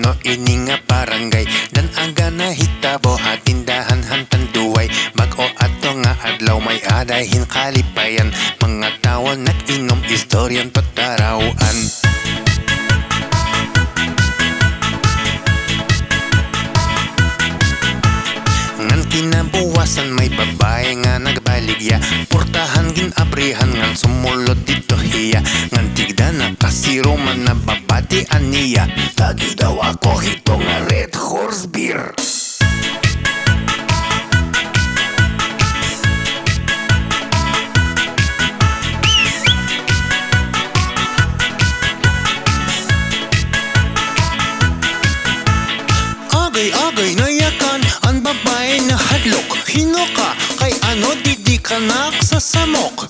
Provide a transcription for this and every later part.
no ini nga barangay dan aga na hitabo hatindahan hantan duway bag-o ato nga adlaw may adahin kalipayan mga tawo nag-inom istoryan patarawan. Ngan kinabuwasan may babae nga nagbaligya portahan ginabrihan ngan sumulot dito hiya ngan tigda na kasiro man na babatian niya tagi daw ako hito nga Red Horse Beer. Agay-agay na yakan ang babae na hadlok. Hino ka kay ano di ka naksasamok.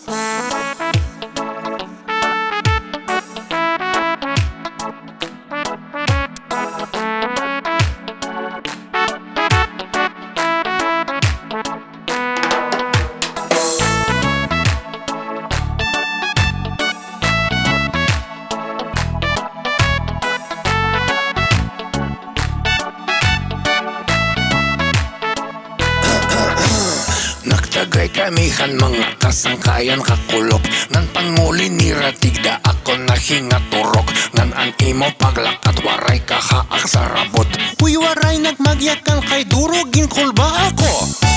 Nagtagay kamihan mga kasangkayan kakulop ngan panguli ni ratigda ako nahingaturok ngan an imo paglakat waray kahaak sa rabot. Uy waray nagmagyakan kay durogin kulba ako.